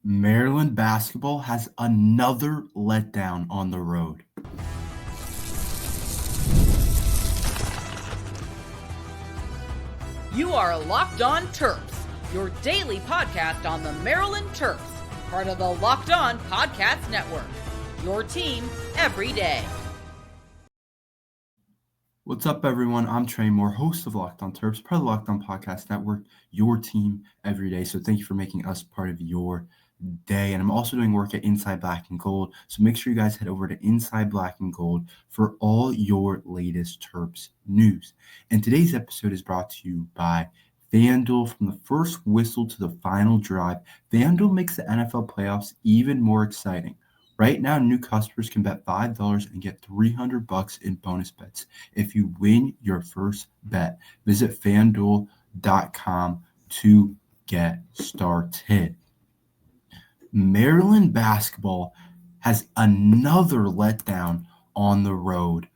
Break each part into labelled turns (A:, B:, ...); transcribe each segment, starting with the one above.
A: Maryland basketball has another letdown on the road.
B: You are Locked On Terps, your daily podcast on the Maryland Terps, part of the Locked On Podcast Network. Your team every day.
A: What's up, everyone? I'm Tre Moore, host of Locked On Terps, part of the Locked On Podcast Network, your team every day. So thank you for making us part of your day. And I'm also doing work at Inside Black and Gold. So make sure you guys head over to Inside Black and Gold for all your latest Terps news. And today's episode is brought to you by FanDuel. From the first whistle to the final drive, FanDuel makes the NFL playoffs even more exciting. Right now, new customers can bet $5 and get $300 in bonus bets if you win your first bet. Visit FanDuel.com to get started. Maryland basketball has another letdown on the road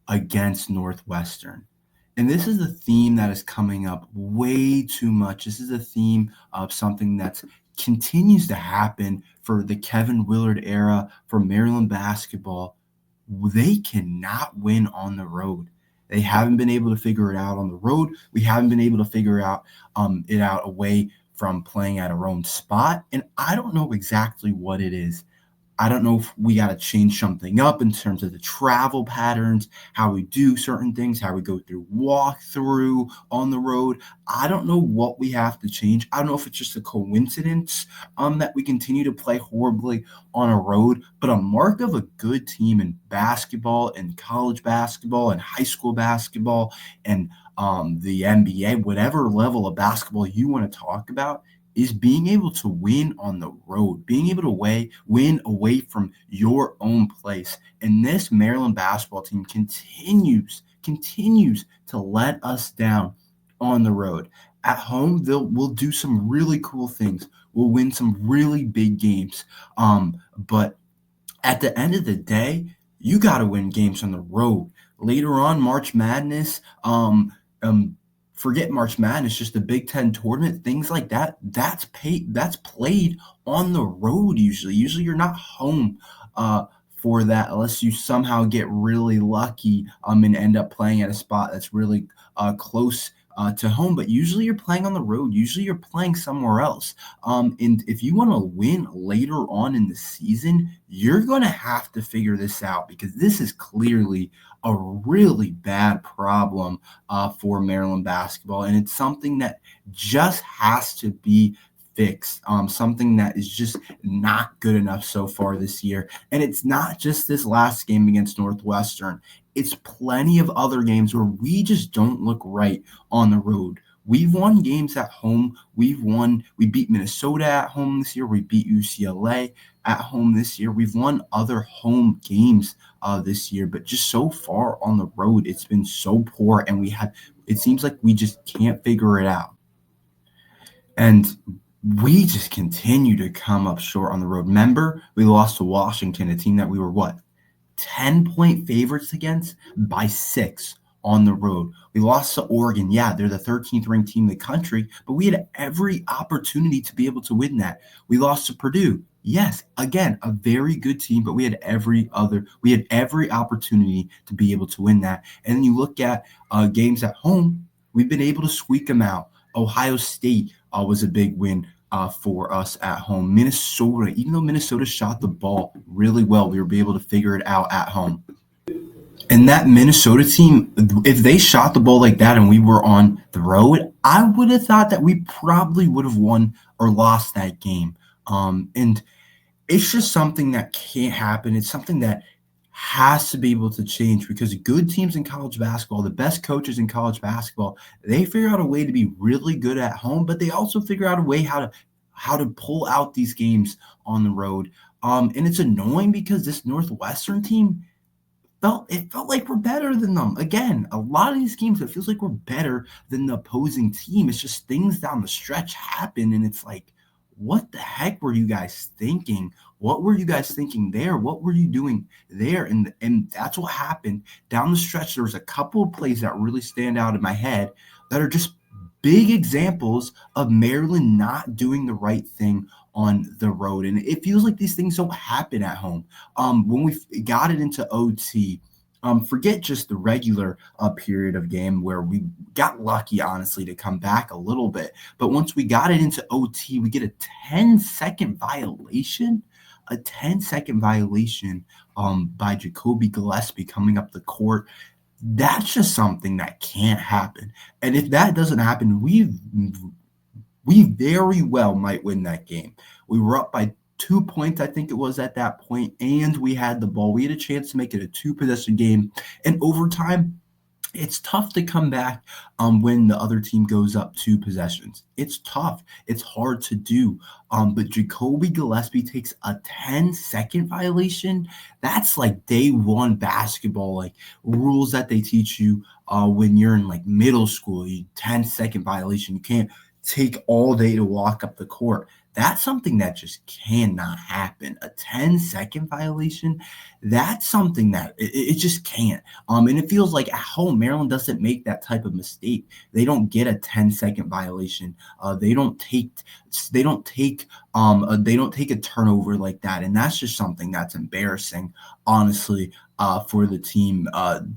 A: against Northwestern. And this is a theme that is coming up way too much. This is a theme of something that continues to happen for the Kevin Willard era for Maryland basketball. They cannot win on the road. They haven't been able to figure it out on the road. We haven't been able to figure out it out away from playing at our own spot. And I don't know exactly what it is. I don't know if we got to change something up in terms of the travel patterns, how we do certain things, how we go through walkthrough on the road. I don't know what we have to change. I don't know if it's just a coincidence that we continue to play horribly on a road, but a mark of a good team in basketball and college basketball and high school basketball and the NBA, whatever level of basketball you want to talk about, is being able to win on the road, being able to win away from your own place. And this Maryland basketball team continues to let us down on the road. At home, we'll do some really cool things. We'll win some really big games. But at the end of the day, you got to win games on the road. Later on, March Madness, forget March Madness, just the Big Ten tournament, things like that. That's played on the road usually. Usually you're not home for that unless you somehow get really lucky and end up playing at a spot that's really close to home. But usually you're playing on the road. Usually you're playing somewhere else. And if you want to win later on in the season, you're going to have to figure this out, because this is clearly a really bad problem for Maryland basketball. And it's something that just has to be fixed, something that is just not good enough so far this year. And it's not just this last game against Northwestern. It's plenty of other games where we just don't look right on the road. We've won games at home. We beat Minnesota at home this year. We beat UCLA at home this year. We've won other home games this year, but just so far on the road, it's been so poor, and it seems like we just can't figure it out. And we just continue to come up short on the road. Remember, we lost to Washington, a team that we were 10-point favorites against by 6 on the road. We lost to Oregon. Yeah, they're the 13th ranked team in the country, but we had every opportunity to be able to win that. We lost to Purdue. Yes, again, a very good team, but we had every opportunity to be able to win that. And then you look at games at home, we've been able to squeak them out. Ohio State was a big win for us at home. Minnesota, even though Minnesota shot the ball really well, we were able to figure it out at home. And that Minnesota team, if they shot the ball like that and we were on the road, I would have thought that we probably would have won or lost that game. And it's just something that can't happen. It's something that has to be able to change, because good teams in college basketball, the best coaches in college basketball, they figure out a way to be really good at home, but they also figure out a way how to pull out these games on the road. And it's annoying because this Northwestern team felt like we're better than them. Again, a lot of these games, it feels like we're better than the opposing team. It's just things down the stretch happen, and it's like, what the heck were you guys thinking? What were you guys thinking there? What were you doing there? And that's what happened down the stretch. There was a couple of plays that really stand out in my head that are just big examples of Maryland not doing the right thing on the road. And it feels like these things don't happen at home. When we got it into OT, forget just the regular period of game where we got lucky, honestly, to come back a little bit. But once we got it into OT, we get a 10-second violation. A 10-second violation by Jacoby Gillespie coming up the court. That's just something that can't happen. And if that doesn't happen, we very well might win that game. We were up by 2 points, I think it was at that point, and we had the ball. We had a chance to make it a 2-possession game. And overtime, it's tough to come back when the other team goes up 2 possessions. It's tough. It's hard to do. But Jacoby Gillespie takes a 10-second violation. That's like day one basketball, like rules that they teach you when you're in like middle school. 10-second violation. You can't take all day to walk up the court. That's something that just cannot happen. A 10-second violation, that's something that it just can't. And it feels like at home, Maryland doesn't make that type of mistake. They don't get a 10-second violation. They don't take a turnover like that. And that's just something that's embarrassing, honestly, for the team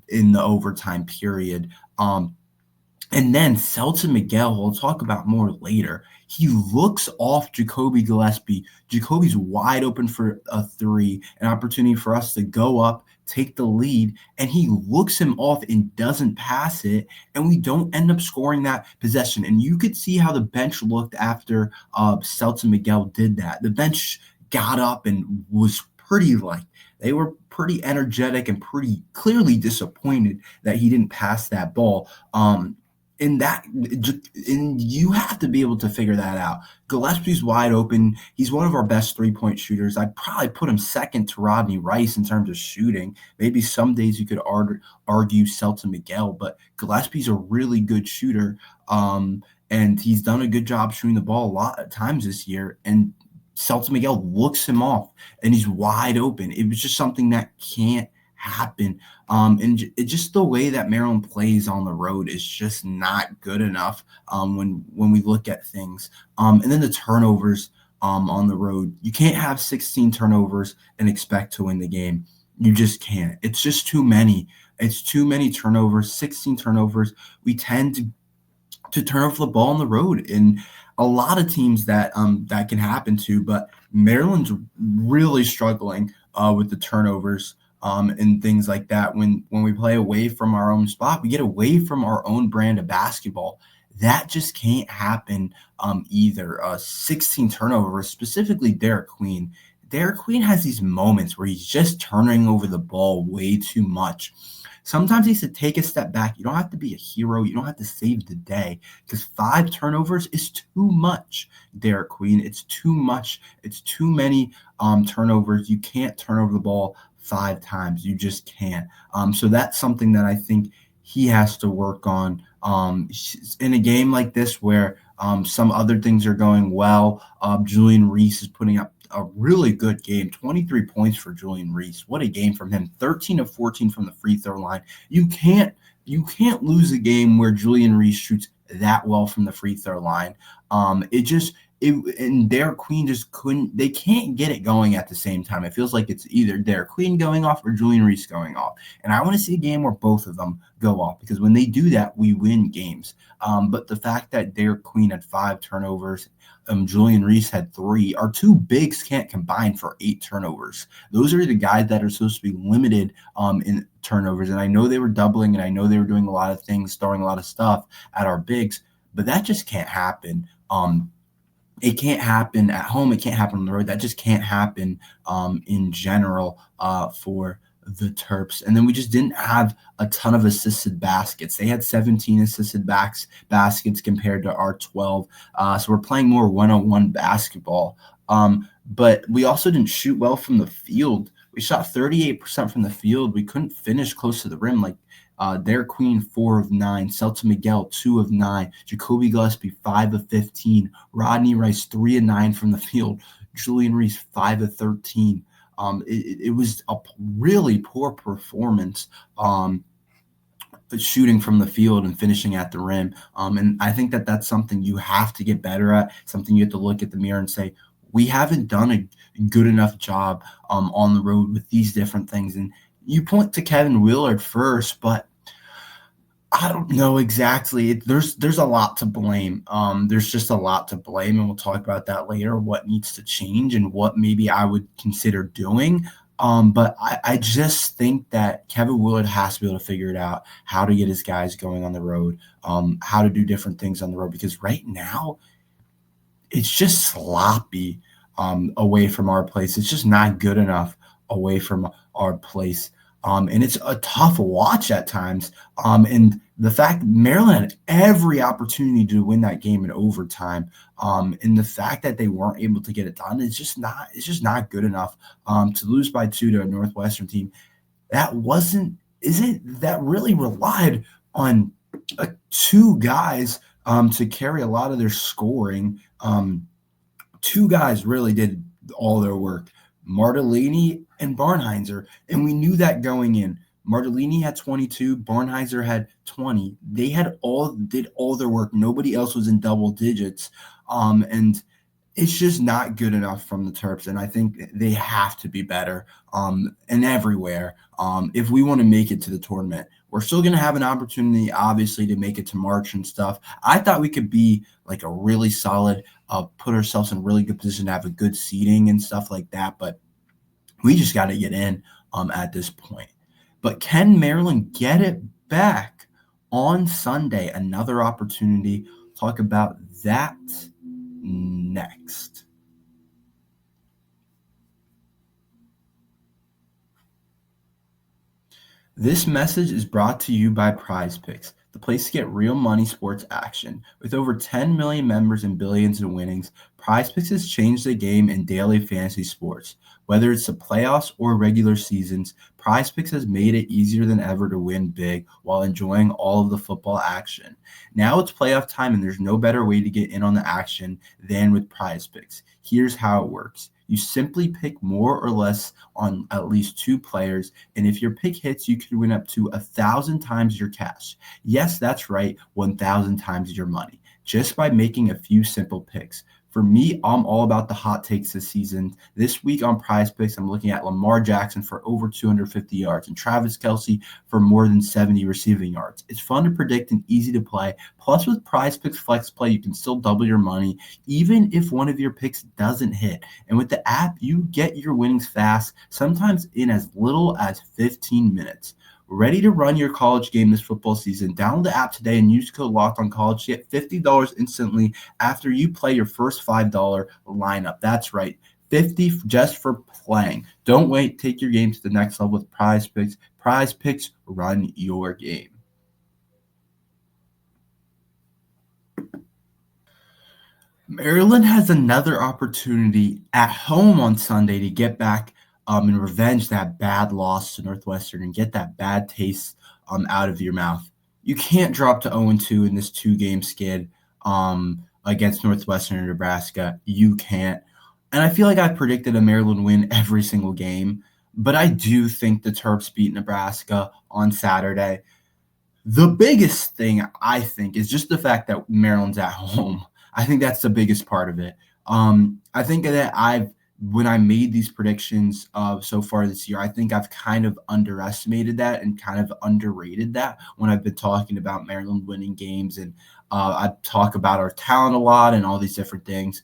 A: in the overtime period. And then Selton Miguel, we'll talk about more later. He looks off Jacoby Gillespie. Jacoby's wide open for a 3, an opportunity for us to go up, take the lead, and he looks him off and doesn't pass it, and we don't end up scoring that possession. And you could see how the bench looked after Selton Miguel did that. The bench got up and was they were pretty energetic and pretty clearly disappointed that he didn't pass that ball. And you have to be able to figure that out. Gillespie's wide open. He's one of our best 3-point shooters. I'd probably put him second to Rodney Rice in terms of shooting. Maybe some days you could argue Selton Miguel, but Gillespie's a really good shooter. And he's done a good job shooting the ball a lot of times this year. And Selton Miguel looks him off, and he's wide open. It was just something that can't happen. And just the way that Maryland plays on the road is just not good enough when we look at things. And then the turnovers on the road. You can't have 16 turnovers and expect to win the game. You just can't. It's just too many. It's too many turnovers, 16 turnovers. We tend to turn over the ball on the road. And a lot of teams that can happen to, but Maryland's really struggling with the turnovers. And things like that. When we play away from our own spot, we get away from our own brand of basketball. That just can't happen either. 16 turnovers, specifically Derek Queen. Derek Queen has these moments where he's just turning over the ball way too much. Sometimes he has to take a step back. You don't have to be a hero. You don't have to save the day, because 5 turnovers is too much, Derek Queen. It's too much. It's too many turnovers. You can't turn over the ball 5 times. You just can't. So that's something that I think he has to work on in a game like this where some other things are going well. Julian Reese is putting up a really good game, 23 points for Julian Reese. What a game from him, 13 of 14 from the free throw line. You can't lose a game where Julian Reese shoots that well from the free throw line. And Derek Queen just they can't get it going at the same time. It feels like it's either Derek Queen going off or Julian Reese going off. And I want to see a game where both of them go off, because when they do that, we win games. But the fact that Derek Queen had 5 turnovers, Julian Reese had 3, our 2 bigs can't combine for 8 turnovers. Those are the guys that are supposed to be limited in turnovers. And I know they were doubling, and I know they were doing a lot of things, throwing a lot of stuff at our bigs, but that just can't happen. It can't happen at home. It can't happen on the road. That just can't happen in general for the Terps. And then we just didn't have a ton of assisted baskets. They had 17 assisted baskets compared to our 12. So we're playing more one-on-one basketball. But we also didn't shoot well from the field. We shot 38% from the field. We couldn't finish close to the rim. Like Derek Queen, 4 of 9. Selton Miguel, 2 of 9. Jacoby Gillespie, 5 of 15. Rodney Rice, 3 of 9 from the field. Julian Reese, 5 of 13. It was a really poor performance shooting from the field and finishing at the rim. And I think that that's something you have to get better at, something you have to look at the mirror and say, we haven't done a good enough job on the road with these different things. And you point to Kevin Willard first, but I don't know exactly. There's a lot to blame. There's just a lot to blame, and we'll talk about that later, what needs to change and what maybe I would consider doing. But I just think that Kevin Willard has to be able to figure it out, how to get his guys going on the road, how to do different things on the road, because right now it's just sloppy away from our place. It's just not good enough away from our place. And it's a tough watch at times. And the fact Maryland had every opportunity to win that game in overtime. And the fact that they weren't able to get it done is just not good enough. To lose by 2 to a Northwestern team that really relied on two guys to carry a lot of their scoring. Two guys really did all their work, Martellini and Barnheiser, and we knew that going in. Martellini had 22, Barnheiser had 20. They did all their work. Nobody else was in double digits, and it's just not good enough from the Terps, and I think they have to be better and everywhere if we want to make it to the tournament. We're still going to have an opportunity, obviously, to make it to March and stuff. I thought we could be like a really solid, put ourselves in a really good position to have a good seeding and stuff like that, but we just got to get in at this point. But can Maryland get it back on Sunday? Another opportunity. Talk about that next. This message is brought to you by Prizepicks, the place to get real money sports action. With over 10 million members and billions in winnings, Prizepicks has changed the game in daily fantasy sports. Whether it's the playoffs or regular seasons, Prizepicks has made it easier than ever to win big while enjoying all of the football action. Now it's playoff time, and there's no better way to get in on the action than with Prizepicks. Here's how it works. You simply pick more or less on at least two players, and if your pick hits, you can win up to 1,000 times your cash. Yes, that's right, 1,000 times your money, just by making a few simple picks. For me, I'm all about the hot takes this season. This week on Prizepicks, I'm looking at Lamar Jackson for over 250 yards and Travis Kelce for more than 70 receiving yards. It's fun to predict and easy to play. Plus, with Prizepicks Flex Play, you can still double your money, even if one of your picks doesn't hit. And with the app, you get your winnings fast, sometimes in as little as 15 minutes. Ready to run your college game this football season? Download the app today and use code LOCKEDONCollege to get $50 instantly after you play your first $5 lineup. That's right, $50 just for playing. Don't wait. Take your game to the next level with Prizepicks. Prizepicks, run your game. Maryland has another opportunity at home on Sunday to get back and revenge that bad loss to Northwestern and get that bad taste out of your mouth. You can't drop to 0-2 in this two-game skid against Northwestern and Nebraska. You can't. And I feel like I've predicted a Maryland win every single game, but I do think the Terps beat Nebraska on Saturday. The biggest thing, I think, is just the fact that Maryland's at home. I think that's the biggest part of it. I think that when I made these predictions so far this year, I think I've kind of underestimated that and kind of underrated that when I've been talking about Maryland winning games. And I talk about our talent a lot and all these different things.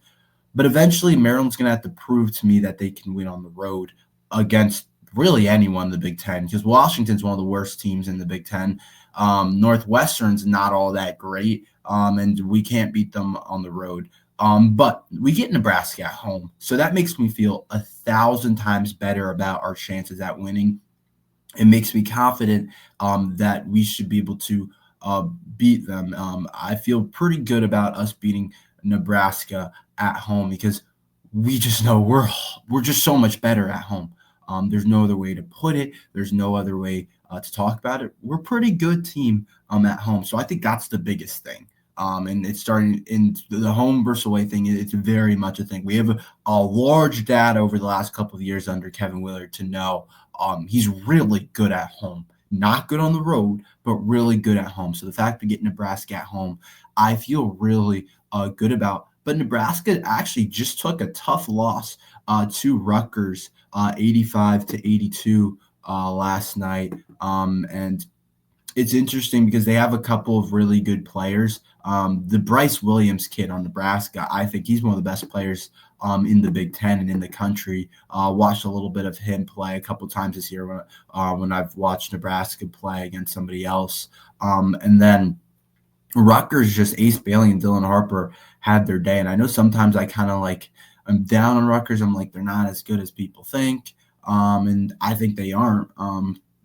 A: But eventually, Maryland's going to have to prove to me that they can win on the road against really anyone in the Big Ten, because Washington's one of the worst teams in the Big Ten. Northwestern's not all that great, and we can't beat them on the road. But we get Nebraska at home, so that makes me feel 1,000 times better about our chances at winning. It makes me confident that we should be able to beat them. I feel pretty good about us beating Nebraska at home because we just know we're just so much better at home. There's no other way to put it. There's no other way to talk about it. We're a pretty good team at home, so I think that's the biggest thing. And it's starting in the home versus away thing. It's very much a thing. We have a large data over the last couple of years under Kevin Willard to know he's really good at home. not good on the road, but really good at home. So the fact we get Nebraska at home, I feel really good about. But Nebraska actually just took a tough loss to Rutgers, 85-82 last night. And it's interesting because they have a couple of really good players. The Bryce Williams kid on Nebraska, I think he's one of the best players in the Big Ten and in the country. Watched a little bit of him play a couple times this year when I've watched Nebraska play against somebody else. And then Rutgers, just Ace Bailey and Dylan Harper had their day. And I know sometimes I'm down on Rutgers. I'm like, they're not as good as people think. And I think they aren't.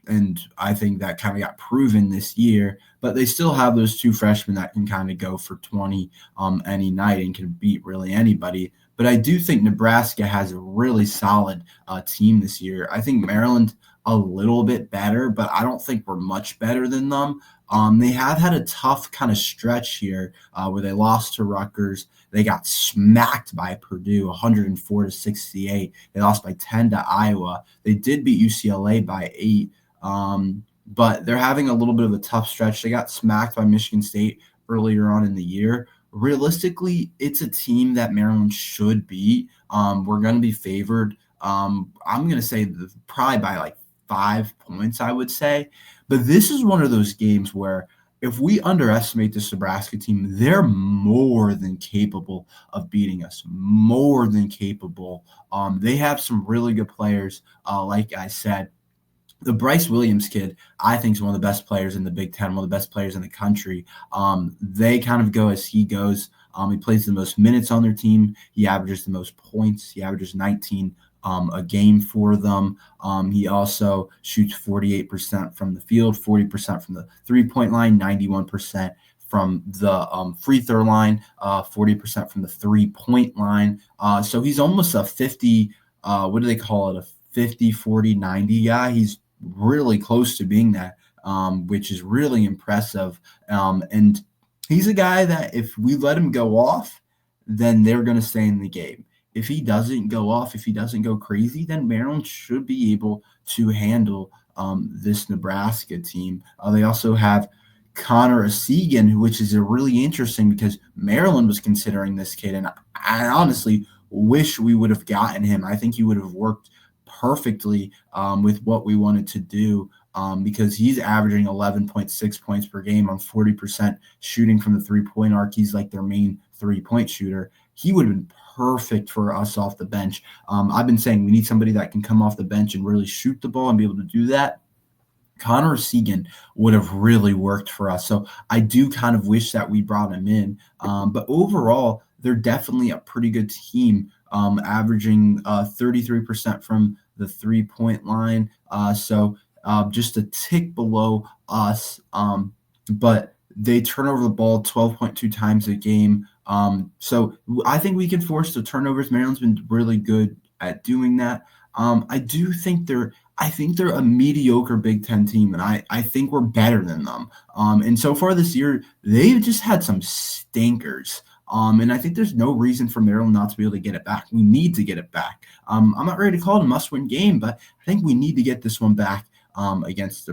A: And I think that kind of got proven this year. But they still have those two freshmen that can kind of go for 20 any night and can beat really anybody. But I do think Nebraska has a really solid team this year. I think Maryland a little bit better, but I don't think we're much better than them. They have had a tough kind of stretch here where they lost to Rutgers. They got smacked by Purdue, 104-68. They lost by 10 to Iowa. They did beat UCLA by 8. But they're having a little bit of a tough stretch. They got smacked by Michigan State earlier on in the year. Realistically, it's a team that Maryland should beat. We're going to be favored. I'm going to say probably by like 5 points, I would say. But this is one of those games where if we underestimate this Nebraska team, they're more than capable of beating us, more than capable. They have some really good players, like I said. The Bryce Williams kid, I think, is one of the best players in the Big Ten, one of the best players in the country. They kind of go as he goes. He plays the most minutes on their team. He averages the most points. He averages 19 a game for them. He also shoots 48% from the field, 40% from the three-point line, 91% from the free throw line, 40% from the three-point line. So he's almost a 50, what do they call it, a 50, 40, 90 guy. He's really close to being that, which is really impressive. And he's a guy that if we let him go off, then they're going to stay in the game. If he doesn't go off, if he doesn't go crazy, then Maryland should be able to handle this Nebraska team. They also have Connor Asigan, which is a really interesting because Maryland was considering this kid, and I honestly wish we would have gotten him. I think he would have worked perfectly with what we wanted to do because he's averaging 11.6 points per game on 40% shooting from the three-point arc. He's like their main three-point shooter. He would have been perfect for us off the bench. I've been saying we need somebody that can come off the bench and really shoot the ball and be able to do that. Connor Asigan would have really worked for us. So I do kind of wish that we brought him in. But overall, they're definitely a pretty good team, averaging 33% from the three-point line. So just a tick below us. But they turn over the ball 12.2 times a game. So I think we can force the turnovers. Maryland's been really good at doing that. I think they're a mediocre Big Ten team, and I think we're better than them. And so far this year, they've just had some stinkers. And I think there's no reason for Maryland not to be able to get it back. We need to get it back. I'm not ready to call it a must-win game, but I think we need to get this one back against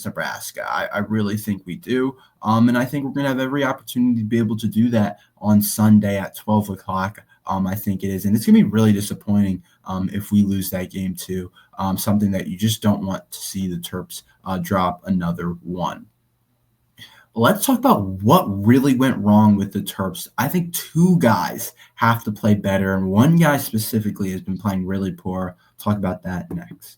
A: Nebraska. I really think we do. And I think we're going to have every opportunity to be able to do that on Sunday at 12 o'clock. I think it is. And it's going to be really disappointing if we lose that game too. Something that you just don't want to see the Terps drop another one. Let's talk about what really went wrong with the Terps. I think two guys have to play better, and one guy specifically has been playing really poor. Talk about that next.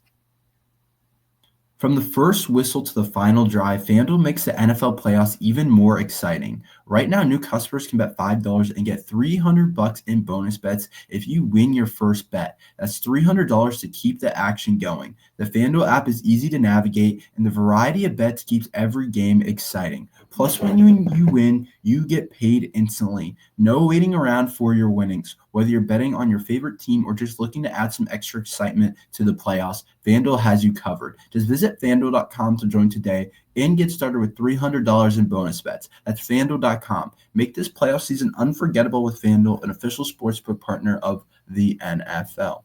A: From the first whistle to the final drive, FanDuel makes the NFL playoffs even more exciting. Right now, new customers can bet $5 and get $300 in bonus bets if you win your first bet. That's $300 to keep the action going. The FanDuel app is easy to navigate, and the variety of bets keeps every game exciting. Plus, when you win, you get paid instantly. No waiting around for your winnings. Whether you're betting on your favorite team or just looking to add some extra excitement to the playoffs, FanDuel has you covered. Just visit FanDuel.com to join today and get started with $300 in bonus bets. That's FanDuel.com. Make this playoff season unforgettable with FanDuel, an official sportsbook partner of the NFL.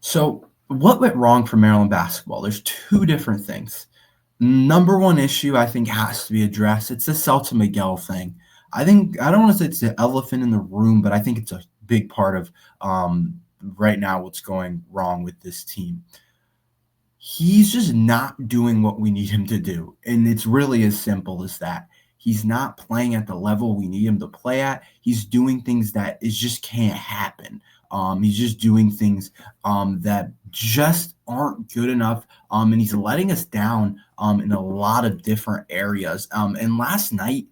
A: So What went wrong for Maryland basketball? There's two different things. Number one issue I think has to be addressed. It's the Celta Miguel thing. I don't want to say it's the elephant in the room, but I think it's a big part of right now what's going wrong with this team. He's just not doing what we need him to do. And it's really as simple as that. He's not playing at the level we need him to play at. He's doing things that it just can't happen. He's just doing things that just aren't good enough. And he's letting us down in a lot of different areas. And last night,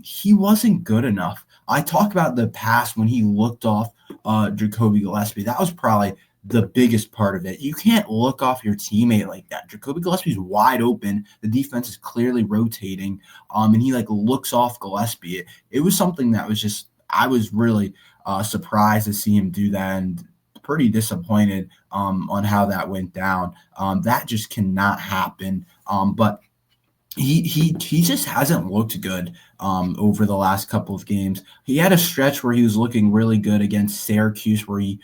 A: he wasn't good enough. I talk about the past when he looked off Jacoby Gillespie. That was probably the biggest part of it. You can't look off your teammate like that. Jacoby Gillespie's wide open. The defense is clearly rotating, and he looks off Gillespie. It was something that was just I was really surprised to see him do that, and pretty disappointed on how that went down. That just cannot happen. But he just hasn't looked good over the last couple of games. He had a stretch where he was looking really good against Syracuse, where he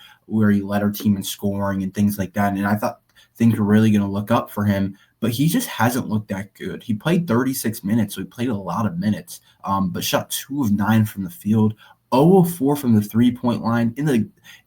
A: led our team in scoring and things like that. And I thought things were really going to look up for him, but he just hasn't looked that good. He played 36 minutes, so he played a lot of minutes, but shot 2 of 9 from the field, 0 of 4 from the three-point line.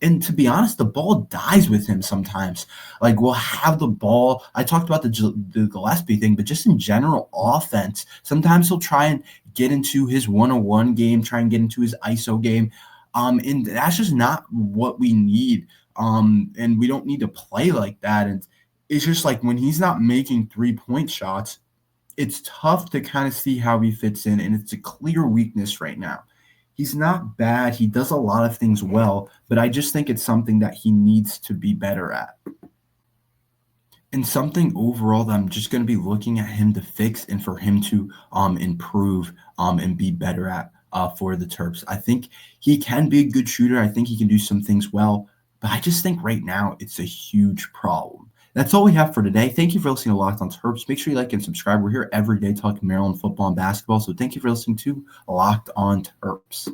A: And to be honest, the ball dies with him sometimes. We'll have the ball. I talked about the Gillespie thing, but just in general offense, sometimes he'll try and get into his one-on-one game, try and get into his ISO game. And that's just not what we need. And we don't need to play like that. And it's just when he's not making 3-point shots, it's tough to kind of see how he fits in. And it's a clear weakness right now. He's not bad. He does a lot of things well, but I just think it's something that he needs to be better at. And something overall that I'm just going to be looking at him to fix and for him to improve and be better at for the Terps. I think he can be a good shooter. I think he can do some things well, but I just think right now it's a huge problem. That's all we have for today. Thank you for listening to Locked on Terps. Make sure you like and subscribe. We're here every day talking Maryland football and basketball. So thank you for listening to Locked on Terps.